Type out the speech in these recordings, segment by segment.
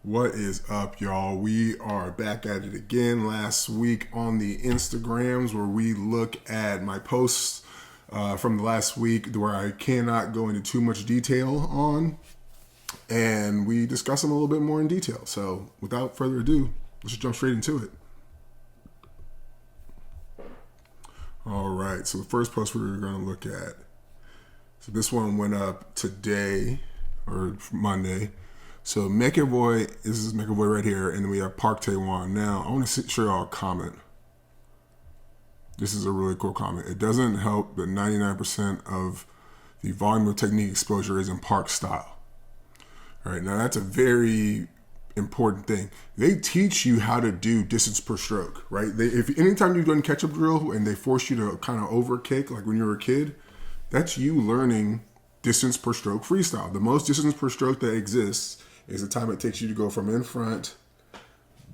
What is up, y'all? We are back at it again. Last week on the Instagrams, where we look at my posts from the last week, where I cannot go into too much detail on, and we discuss them a little bit more in detail. So, without further ado, let's just jump straight into it. All right. So the first post we were going to look at. So this one went up today or Monday. So McAvoy, this is McAvoy right here, and then we have Park Tae-won. Now, I want to show y'all a comment. This is a really cool comment. It doesn't help that 99% of the volume of technique exposure is in Park style. All right, now that's a very important thing. They teach you how to do distance per stroke, right? If anytime you've done catch-up drill and they force you to kind of overkick, like when you were a kid, that's you learning distance per stroke freestyle. The most distance per stroke that exists is the time it takes you to go from in front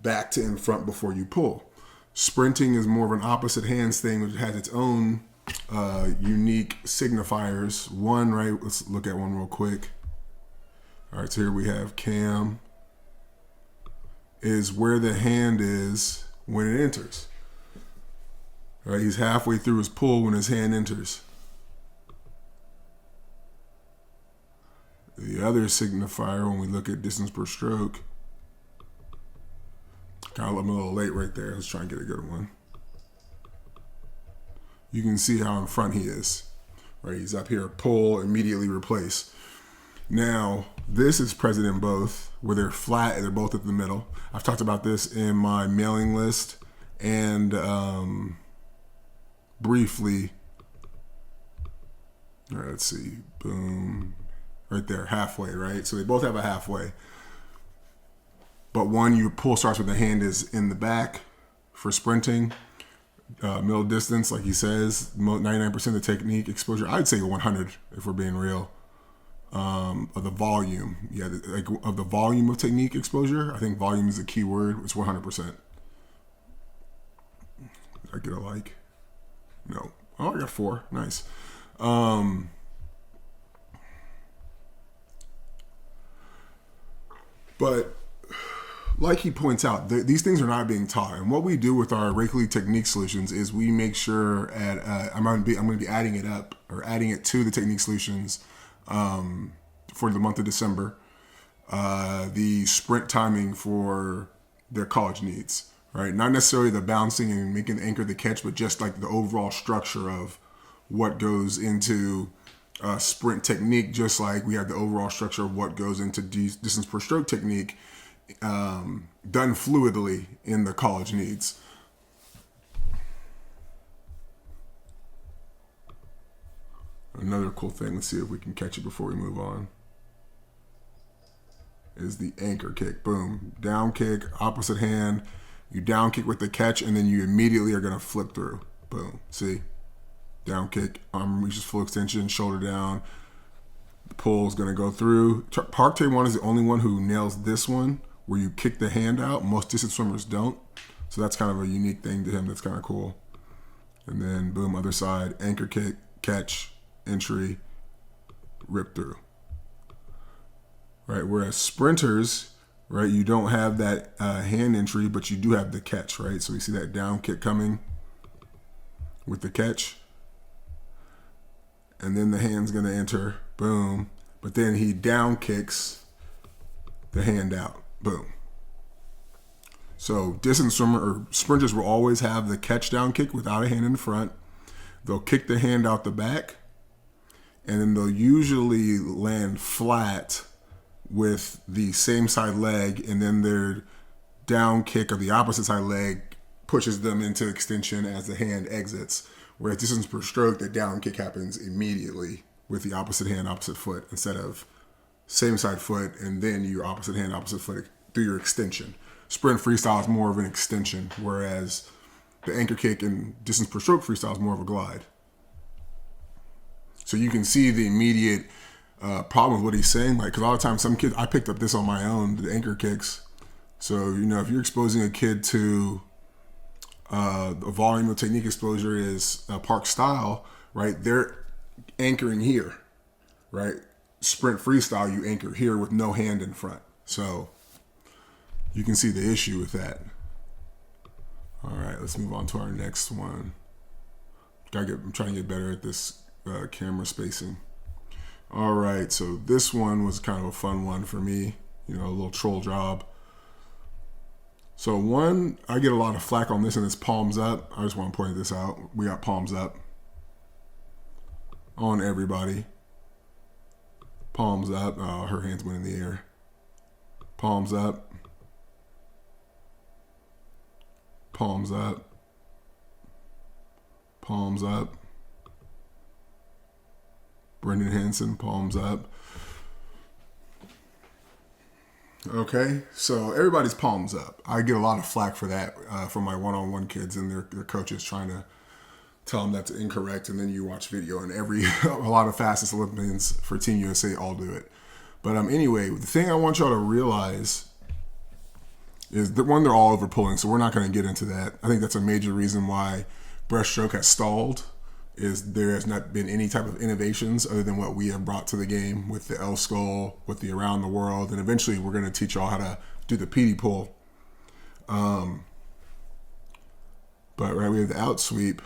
back to in front before you pull. Sprinting is more of an opposite hands thing, which has its own unique signifiers. One, right? Let's look at one real quick. All right, so here we have Cam is where the hand is when it enters. All right, he's halfway through his pull when his hand enters. The other signifier, when we look at distance per stroke, I'm a little late right there. Let's try and get a good one. You can see how in front he is. Right, he's up here, pull, immediately replace. Now, this is present in both, where they're flat and they're both at the middle. I've talked about this in my mailing list and briefly. All right, let's see. Boom. Right there, halfway, right? So they both have a halfway. But one, your pull starts with the hand is in the back for sprinting. Middle distance, like he says, 99% of the technique exposure. I'd say 100 if we're being real. Of the volume. Yeah, like of the volume of technique exposure. I think volume is the key word. It's 100%. Did I get a like? No. Oh, I got 4. Nice. But like he points out, these things are not being taught. And what we do with our Reiki technique solutions is we make sure I'm going to be adding it up or adding it to the technique solutions for the month of December. The sprint timing for their college needs, right? Not necessarily the bouncing and making the anchor the catch, but just like the overall structure of what goes into sprint technique, just like we have the overall structure of what goes into distance per stroke technique done fluidly in the college needs. Another cool thing, let's see if we can catch it before we move on, is the anchor kick. Boom. Down kick, opposite hand. You down kick with the catch, and then you immediately are going to flip through. Boom. See? Down kick, arm reaches full extension, shoulder down. The pull is going to go through. Park Tae-won is the only one who nails this one, where you kick the hand out. Most distance swimmers don't. So that's kind of a unique thing to him that's kind of cool. And then, boom, other side, anchor kick, catch, entry, rip through. Right, whereas sprinters, right, you don't have that hand entry, but you do have the catch, right? So you see that down kick coming with the catch. And then the hand's going to enter, boom. But then he down kicks the hand out, boom. So distance swimmer or sprinters will always have the catch down kick without a hand in front. They'll kick the hand out the back, and then they'll usually land flat with the same side leg, and then their down kick of the opposite side leg pushes them into extension as the hand exits. Whereas distance per stroke, the down kick happens immediately with the opposite hand, opposite foot, instead of same side foot and then your opposite hand, opposite foot through your extension. Sprint freestyle is more of an extension, whereas the anchor kick and distance per stroke freestyle is more of a glide. So you can see the immediate problem with what he's saying. Like, because a lot of times some kids, I picked up this on my own, the anchor kicks. So, if you're exposing a kid to the volume of technique exposure is Park style, right? They're anchoring here, right? Sprint freestyle, you anchor here with no hand in front. So you can see the issue with that. All right, let's move on to our next one. I'm trying to get better at this camera spacing. All right, so this one was kind of a fun one for me, a little troll job. So one, I get a lot of flack on this, and it's palms up. I just want to point this out. We got palms up on everybody. Palms up. Oh, her hands went in the air. Palms up. Palms up. Palms up. Brendan Hansen, palms up. Okay, so everybody's palms up. I get a lot of flack for that from my one-on-one kids and their coaches trying to tell them that's incorrect. And then you watch video and a lot of fastest Olympians for Team USA all do it. But anyway, the thing I want y'all to realize is that one, they're all over pulling, so we're not going to get into that. I think that's a major reason why breaststroke has stalled, is there has not been any type of innovations other than what we have brought to the game with the L skull, with the around the world, and eventually we're going to teach y'all how to do the PD pull. But right, we have the out sweep.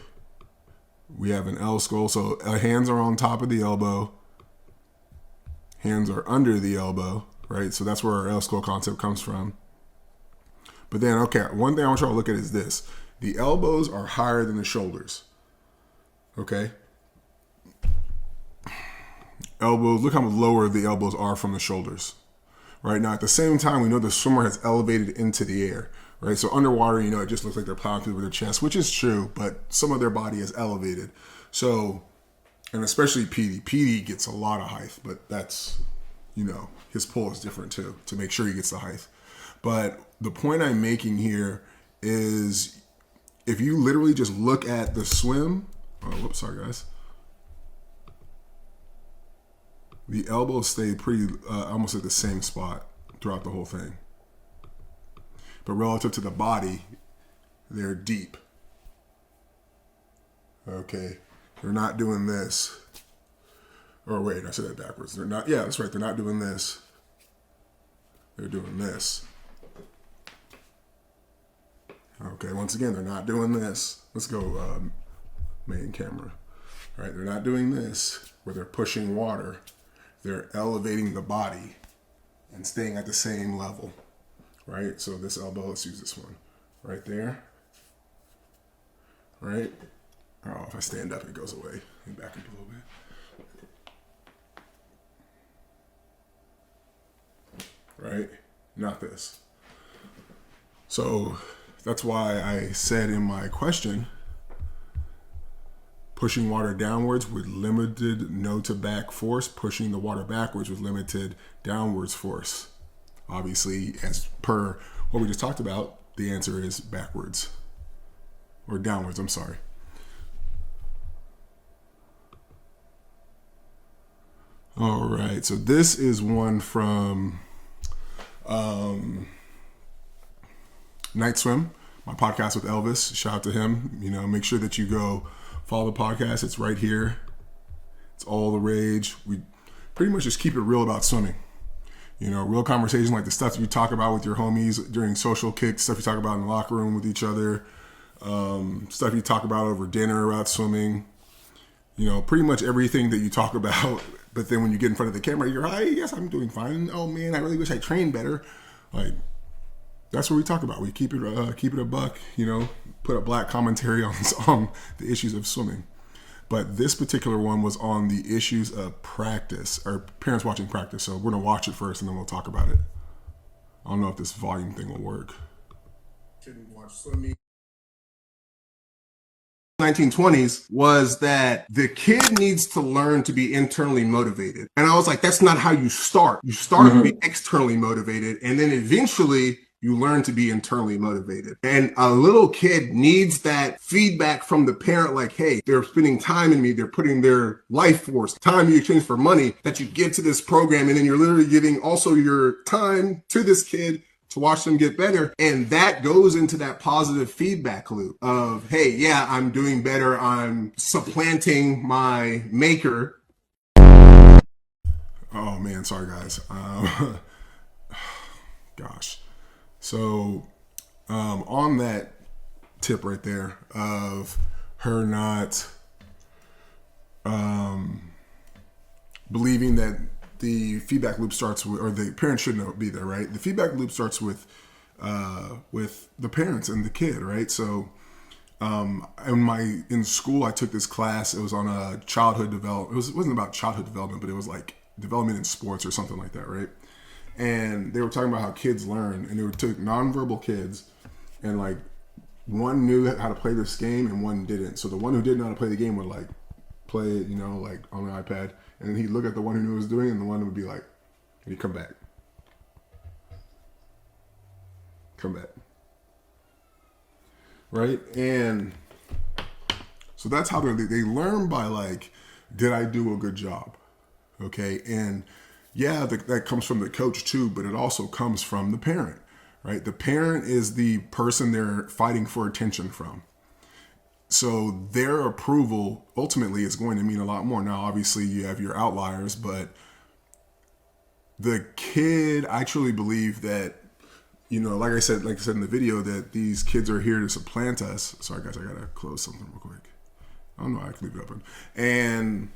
We have an L skull, so hands are on top of the elbow. Hands are under the elbow, right? So that's where our L skull concept comes from. But then, okay, one thing I want y'all to look at is this. The elbows are higher than the shoulders. Okay? Elbows, look how much lower the elbows are from the shoulders. Right? Now, at the same time, we know the swimmer has elevated into the air. Right? So underwater, it just looks like they're plowing through with their chest, which is true, but some of their body is elevated. So, and especially PD. PD gets a lot of height, but that's, his pull is different too, to make sure he gets the height. But the point I'm making here is if you literally just look at the swim, sorry guys. The elbows stay pretty almost at the same spot throughout the whole thing. But relative to the body, they're deep. Okay. They're not doing this. Or wait, I said that backwards. They're not, yeah, that's right. They're not doing this. They're doing this. Okay, once again, they're not doing this. Let's go main camera. All right, they're not doing this where they're pushing water. They're elevating the body and staying at the same level, right? So this elbow, let's use this one right there, right? Oh, if I stand up, it goes away. Let me back up a little bit. Right? Not this. So that's why I said in my question, pushing water downwards with limited no to back force, pushing the water backwards with limited downwards force. Obviously, as per what we just talked about, the answer is backwards. Or downwards, I'm sorry. All right, so this is one from Night Swim, my podcast with Elvis. Shout out to him. Make sure that you go follow the podcast. It's right here. It's all the rage. We pretty much just keep it real about swimming. Real conversation like the stuff you talk about with your homies during social kicks, stuff you talk about in the locker room with each other, stuff you talk about over dinner about swimming. Pretty much everything that you talk about. But then when you get in front of the camera, you're, hi, yes, I'm doing fine. Oh man, I really wish I trained better. Like, that's what we talk about. We keep it a buck, put a black commentary on the issues of swimming. But this particular one was on the issues of practice, or parents watching practice. So we're going to watch it first and then we'll talk about it. I don't know if this volume thing will work. Shouldn't watch swimming. 1920s was that the kid needs to learn to be internally motivated. And I was like, that's not how you start. You start to be externally motivated, and then eventually you learn to be internally motivated. And a little kid needs that feedback from the parent, like, hey, they're spending time in me. They're putting their life force, time you exchange for money that you give to this program. And then you're literally giving also your time to this kid to watch them get better. And that goes into that positive feedback loop of, hey, yeah, I'm doing better. I'm supplanting my maker. Oh man, sorry guys. Gosh. So on that tip right there of her not believing that the feedback loop starts with, or the parent shouldn't be there, right? The feedback loop starts with the parents and the kid, right? So in school, I took this class. It was on a childhood development. It wasn't about childhood development, but it was like development in sports or something like that, right? And they were talking about how kids learn, and they took nonverbal kids, and like one knew how to play this game and one didn't. So the one who didn't know how to play the game would like play it, like on the iPad, and then he'd look at the one who knew what he was doing, and the one would be like, and he'd come back. Right? And so that's how they learn by like, did I do a good job? Okay. And yeah, that comes from the coach too, but it also comes from the parent, right? The parent is the person they're fighting for attention from. So their approval ultimately is going to mean a lot more. Now, obviously you have your outliers, but the kid, I truly believe that, like I said in the video, that these kids are here to supplant us. Sorry guys, I gotta close something real quick. I don't know, I can leave it open. And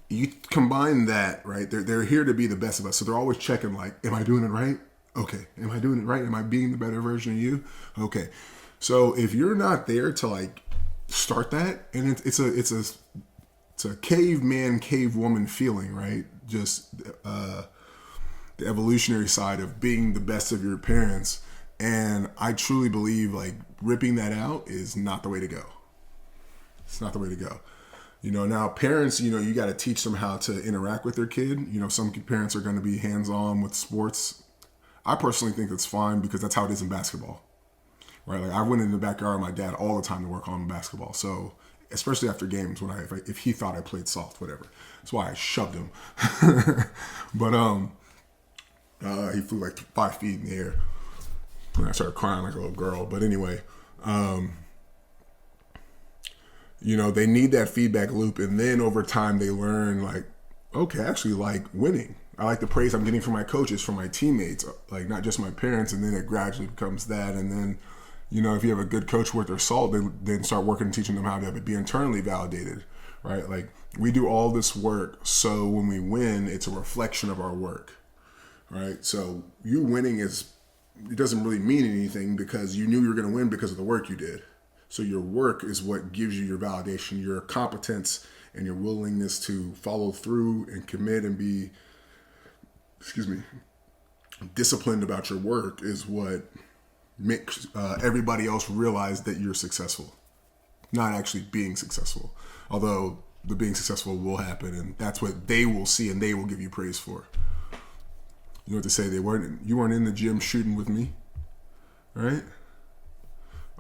you combine that, right? They're here to be the best of us. So they're always checking like, am I doing it right? Okay. Am I doing it right? Am I being the better version of you? Okay. So if you're not there to like start that, and it's a caveman, cavewoman feeling, right? Just the evolutionary side of being the best of your parents. And I truly believe like ripping that out is not the way to go. It's not the way to go. Now parents, you got to teach them how to interact with their kid. Some parents are going to be hands-on with sports. I personally think that's fine because that's how it is in basketball, right? Like I went in the backyard with my dad all the time to work on basketball. So especially after games when if he thought I played soft, whatever. That's why I shoved him. But he flew like 5 feet in the air. And I started crying like a little girl. But anyway, they need that feedback loop. And then over time they learn like, okay, I actually like winning. I like the praise I'm getting from my coaches, from my teammates, like not just my parents. And then it gradually becomes that. And then, if you have a good coach worth their salt, they then start working and teaching them how to be internally validated, right? Like we do all this work. So when we win, it's a reflection of our work. Right, so you winning it doesn't really mean anything because you knew you were going to win because of the work you did. So your work is what gives you your validation, your competence, and your willingness to follow through and commit and be, disciplined about your work is what makes everybody else realize that you're successful, not actually being successful. Although the being successful will happen, and that's what they will see, and they will give you praise for. You know what to say? You weren't in the gym shooting with me, right?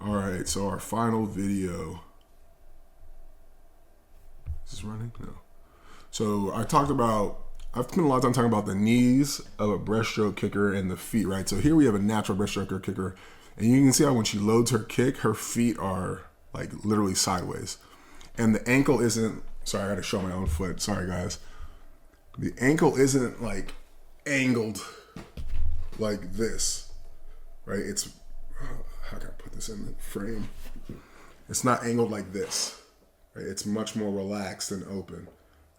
All right. So our final video. Is this running? No. So I've spent a lot of time talking about the knees of a breaststroke kicker and the feet, right? So here we have a natural breaststroke kicker, and you can see how when she loads her kick, her feet are like literally sideways, and the ankle isn't. Sorry, I got to show my own foot. Sorry, guys. The ankle isn't like angled like this, right? It's, how can I put this in the frame? It's not angled like this, right? It's much more relaxed and open,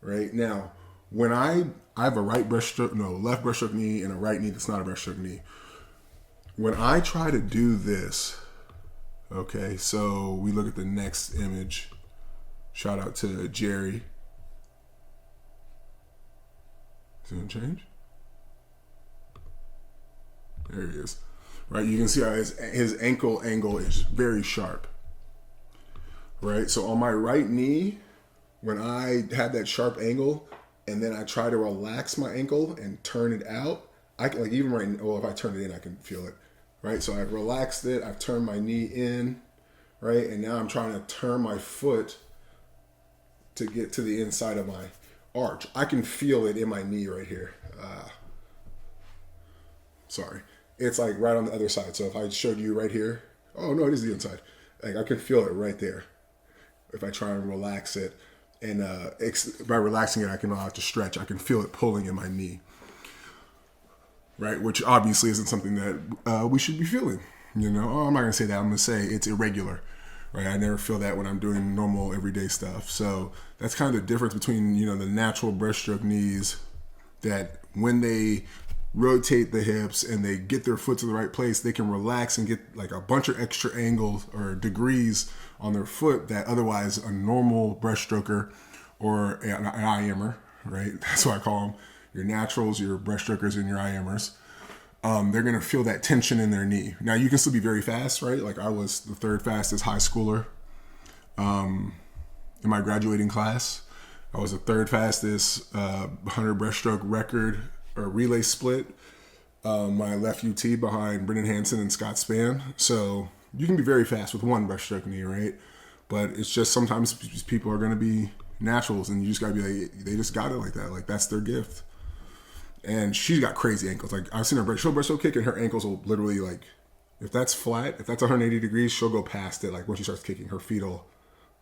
right? Now, when I have a left breaststroke knee and a right knee that's not a breaststroke knee. When I try to do this, okay, so we look at the next image. Shout out to Jerry. Is it gonna change? There he is. Right, you can see how his ankle angle is very sharp. Right, so on my right knee, when I have that sharp angle, and then I try to relax my ankle and turn it out, I can, like even right now, well, if I turn it in, I can feel it. Right, so I've relaxed it, I've turned my knee in, right, and now I'm trying to turn my foot to get to the inside of my arch. I can feel it in my knee right here. Sorry. It's like right on the other side. So if I showed you right here, oh no, it is the inside. Like I can feel it right there. If I try and relax it, and by relaxing it, I can not have to stretch. I can feel it pulling in my knee. right? Which obviously isn't something that we should be feeling. You know, I'm not gonna say that. I'm gonna say it's irregular, right? I never feel that when I'm doing normal everyday stuff. So that's kind of the difference between, you know, the natural breaststroke knees, that when they rotate the hips and they get their foot to the right place, they can relax and get like a bunch of extra angles or degrees on their foot that otherwise a normal breaststroker or an IMer, right? That's what I call them. Your naturals, your breaststrokers, and your IMers. They're going to feel that tension in their knee. Now, you can still be very fast, right? Like I was the third fastest high schooler in my graduating class. I was the third fastest 100 breaststroke record or relay split. My left UT behind Brendan Hansen and Scott Spann. So you can be very fast with one breaststroke knee, right? But it's just sometimes people are going to be naturals, and you just got to be like, they just got it like that. Like that's their gift. And she's got crazy ankles. Like I've seen her breaststroke kick, and her ankles will literally like, if that's flat, if that's 180 degrees, she'll go past it. Like when she starts kicking, her feet will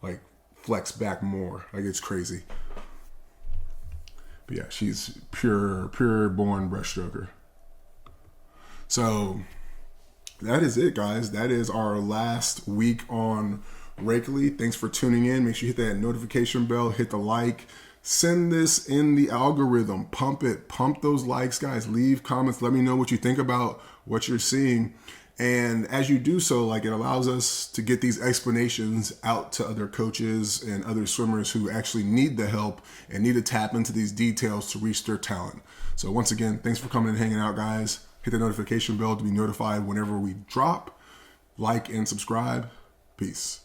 like flex back more. Like it's crazy. But yeah, she's pure born breaststroker. So that is it, guys. That is our last week on Rakely. Thanks for tuning in. Make sure you hit that notification bell, hit the like. Send this in the algorithm. Pump it. Pump those likes, guys. Leave comments. Let me know what you think about what you're seeing. And as you do so, like, it allows us to get these explanations out to other coaches and other swimmers who actually need the help and need to tap into these details to reach their talent. So once again, thanks for coming and hanging out, guys. Hit the notification bell to be notified whenever we drop. Like and subscribe. Peace.